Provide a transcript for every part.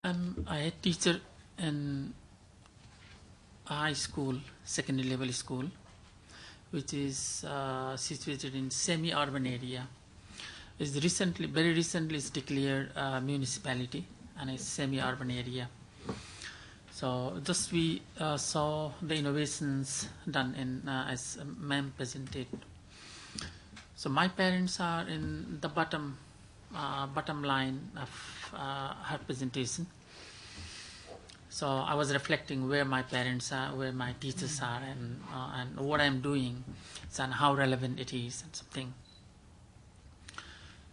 I'm a head teacher in a high school, secondary level school, which is situated in semi-urban area. It's very recently, it's declared a municipality and it's semi-urban area. So just we saw the innovations done in as ma'am presented. So my parents are in the bottom line of her presentation. So I was reflecting where my parents are, where my teachers are, and what I'm doing, and how relevant it is, and something.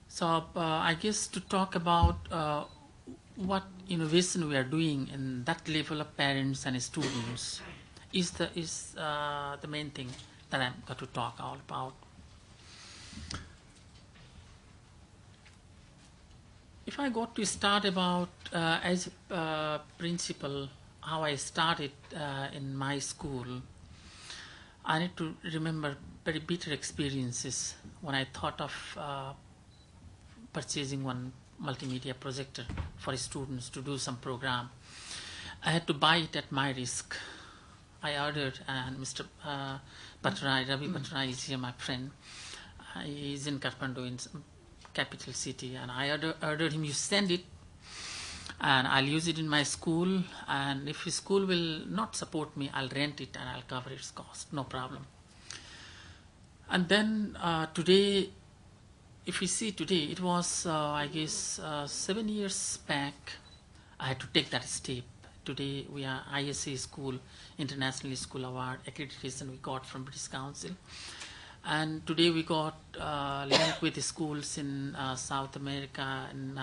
So I guess to talk about what innovation we are doing in that level of parents and students is the main thing that I'm going to talk all about. If I got to start about as a principal, how I started in my school, I need to remember very bitter experiences when I thought of purchasing one multimedia projector for students to do some program. I had to buy it at my risk. I ordered, and Mr. Ravi Patrai is here, my friend. He is in Kathmandu, in capital city, and I ordered him, you send it and I'll use it in my school, and if his school will not support me, I'll rent it and I'll cover its cost, no problem. And then today, if we see today, it was I guess 7 years back I had to take that step. Today we are ISA school, International School Award accreditation we got from British Council. And today we got linked with the schools in South America, in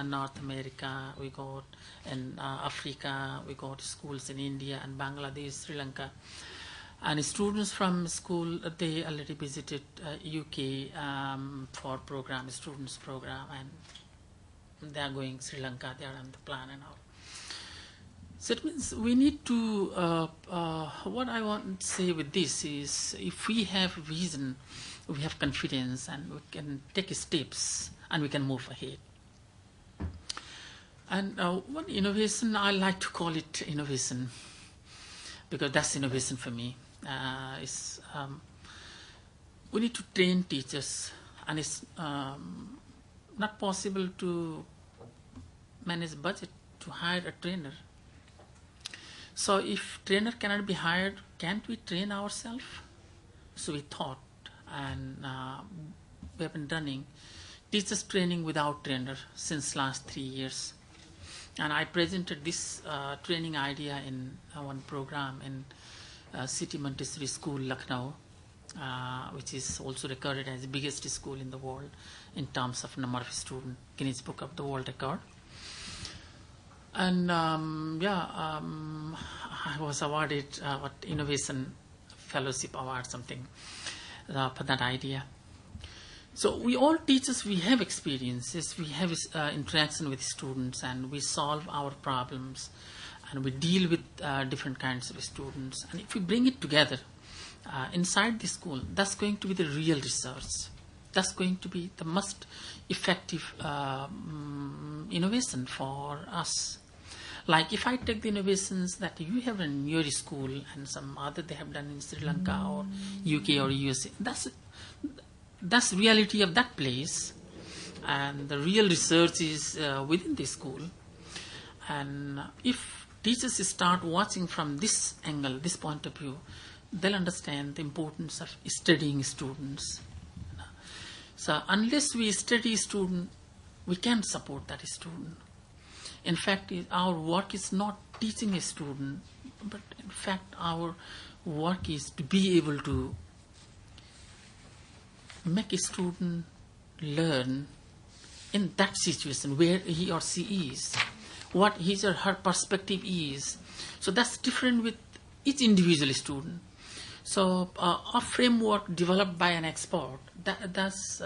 North America, we got in Africa, we got schools in India and Bangladesh, Sri Lanka. And students from school, they already visited UK for program, students program, and they are going Sri Lanka, they are on the plan and all. So it means we need to, what I want to say with this is, if we have vision, we have confidence, and we can take steps, and we can move ahead. And one innovation, I like to call it innovation, because that's innovation for me. We need to train teachers, and it's not possible to manage budget to hire a trainer. So if trainer cannot be hired, can't we train ourselves? So we thought, and we have been running teachers training without trainer since last 3 years. And I presented this training idea in one program in City Montessori School, Lucknow, which is also recorded as the biggest school in the world in terms of number of students, Guinness Book of the World Record. And I was awarded what Innovation Fellowship Award, something for that idea. So we all teachers, we have experiences, we have interaction with students, and we solve our problems, and we deal with different kinds of students. And if we bring it together inside the school, that's going to be the real research. That's going to be the most effective innovation for us. Like if I take the innovations that you have in your school and some other they have done in Sri Lanka or UK or USA, that's reality of that place, and the real research is within the school. And if teachers start watching from this angle, this point of view, they'll understand the importance of studying students. So unless we study student, we can't support that student. In fact, our work is not teaching a student, but in fact our work is to be able to make a student learn in that situation where he or she is, what his or her perspective is. So that's different with each individual student. So a framework developed by an expert, that's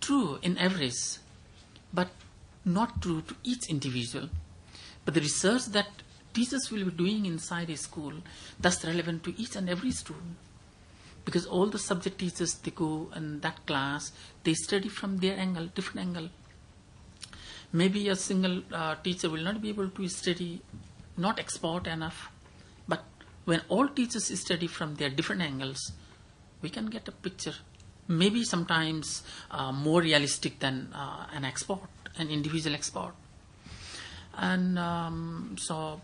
true in average, but not true to each individual. But the research that teachers will be doing inside a school, that's relevant to each and every student. Because all the subject teachers, they go in that class, they study from their angle, different angle. Maybe a single teacher will not be able to study, not expert enough, but when all teachers study from their different angles, we can get a picture, maybe sometimes more realistic than an expert, an individual expert. And so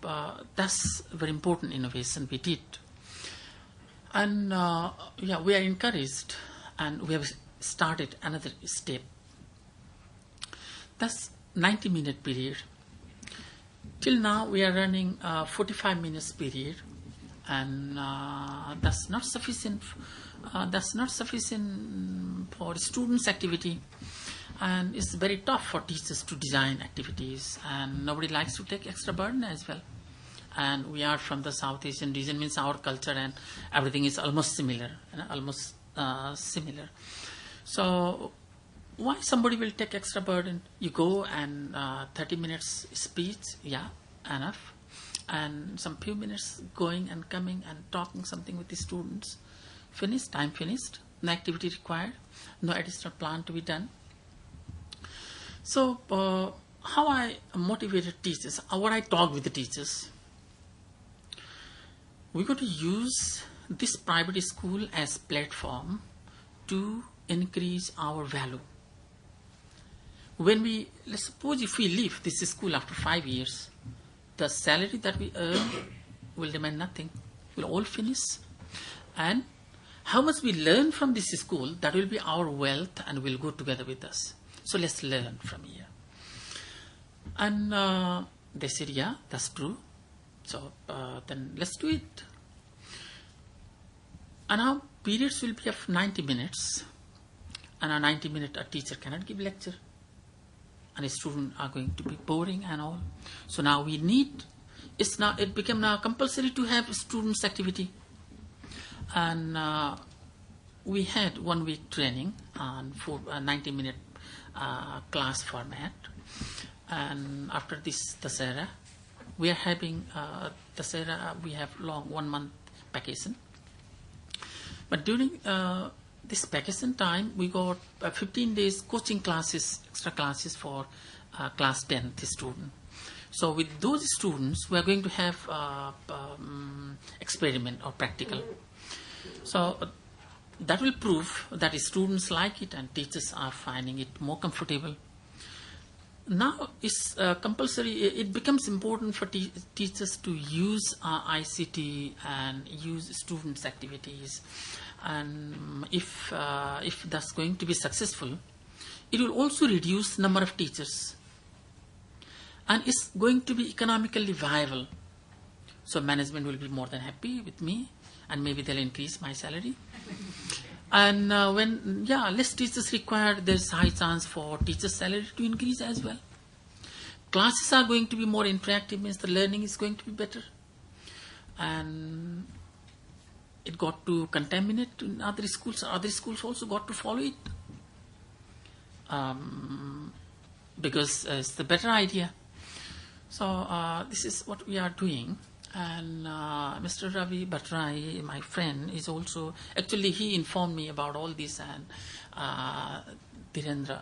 that's a very important innovation we did. And yeah, we are encouraged, and we have started another step. That's 90-minute period. Till now we are running 45 minutes period, and that's not sufficient. That's not sufficient for students' activity, and it's very tough for teachers to design activities, and nobody likes to take extra burden as well. And we are from the South Asian region, means our culture and everything is almost similar, similar. So why somebody will take extra burden? You go and 30 minutes speech, yeah, enough, and some few minutes going and coming and talking something with the students. Finished, time finished, no activity required, no additional plan to be done. So how I motivated teachers, what I talk with the teachers, we're going to use this private school as platform to increase our value. When we, let's suppose if we leave this school after 5 years, the salary that we earn will remain nothing, will all finish. And how much we learn from this school, that will be our wealth and will go together with us. So let's learn from here. And they said, yeah, that's true. So then let's do it. And our periods will be of 90 minutes. And a 90-minute a teacher cannot give lecture. And a student are going to be boring and all. So now we need, it became now compulsory to have students' activity. And we had 1 week training on 90-minute class format. And after this Dasera, we are having Dasera, we have long 1 month vacation. But during this vacation time, we got 15 days coaching classes, extra classes for class 10th student. So with those students, we are going to have experiment or practical. So that will prove that students like it and teachers are finding it more comfortable. Now it's compulsory, it becomes important for teachers to use ICT and use students' activities. And if that's going to be successful, it will also reduce number of teachers. And it's going to be economically viable. So management will be more than happy with me, and maybe they'll increase my salary. And when, yeah, less teachers required, there's high chance for teachers' salary to increase as well. Classes are going to be more interactive, means the learning is going to be better. And it got to contaminate in other schools also got to follow it. Because it's the better idea. So this is what we are doing. And Mr. Ravi Bhattarai, my friend, is also, actually he informed me about all this, and Dhirendra,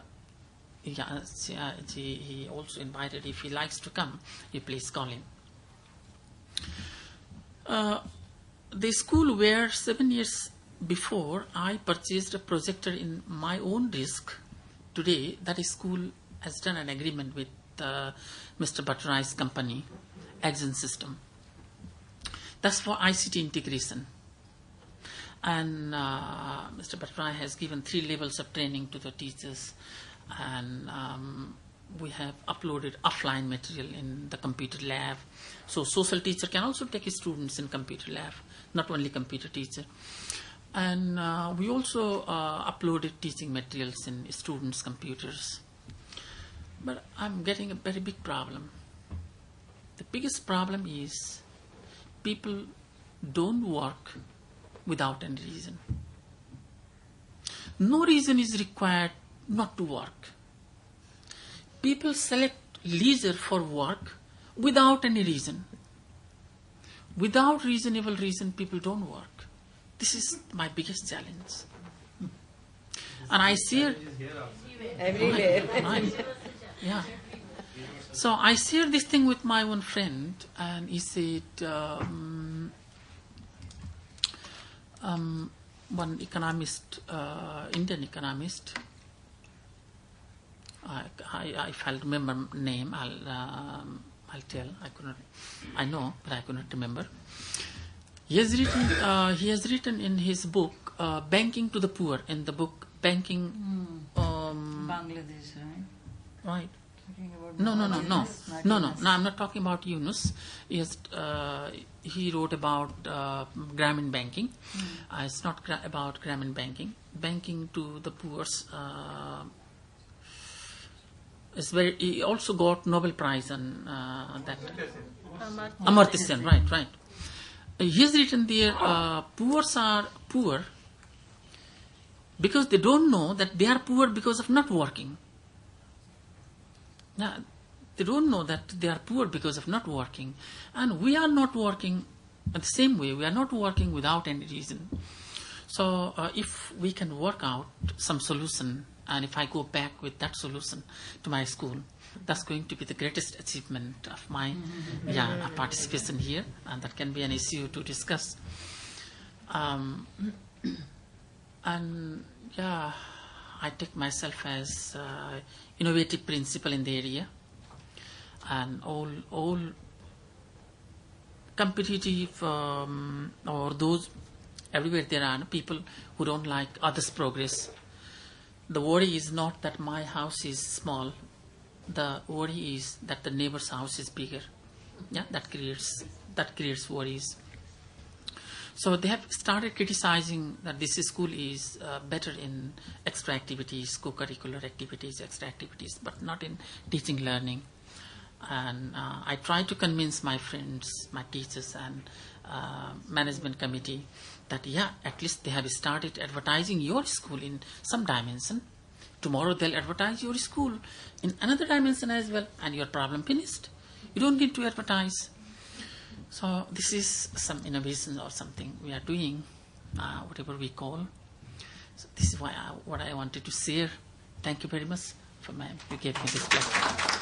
he also invited, if he likes to come, you please call him. The school where 7 years before I purchased a projector in my own risk, today that school has done an agreement with Mr. Bhattarai's company, Action System. That's for ICT integration. And Mr. Bhattarai has given 3 levels of training to the teachers, and we have uploaded offline material in the computer lab. So social teacher can also take his students in computer lab, not only computer teacher. And we also uploaded teaching materials in students' computers. But I'm getting a very big problem. The biggest problem is people don't work without any reason. No reason is required not to work. People select leisure for work without any reason. Without reasonable reason, people don't work. This is my biggest challenge. And I see it everywhere. Right. Yeah. So I shared this thing with my one friend, and he said, one economist, Indian economist, if I'll remember name, I'll tell. I know, but I could not remember. He has written in his book, Banking to the Poor, in the book Banking. Bangladesh, right? Right. No, I'm not talking about Yunus. He wrote about Grameen banking. It's not about Grameen banking. Banking to the poor. He also got Nobel Prize on that. Amartya Sen, right. He has written there, poor are poor because they don't know that they are poor because of not working. Now, they don't know that they are poor because of not working. And we are not working in the same way. We are not working without any reason. So if we can work out some solution, and if I go back with that solution to my school, that's going to be the greatest achievement of my participation here. And that can be an issue to discuss. I take myself as innovative principal in the area, and all competitive or those everywhere there are people who don't like others' progress. The worry is not that my house is small. The worry is that the neighbor's house is bigger. Yeah, that creates worries. So they have started criticizing that this school is better in extra activities, co-curricular activities, extra activities, but not in teaching learning. And I try to convince my friends, my teachers and management committee that at least they have started advertising your school in some dimension. Tomorrow they'll advertise your school in another dimension as well, and your problem finished. You don't need to advertise. So this is some innovation or something we are doing, whatever we call. So this is what I wanted to share. Thank you very much you gave me this platform.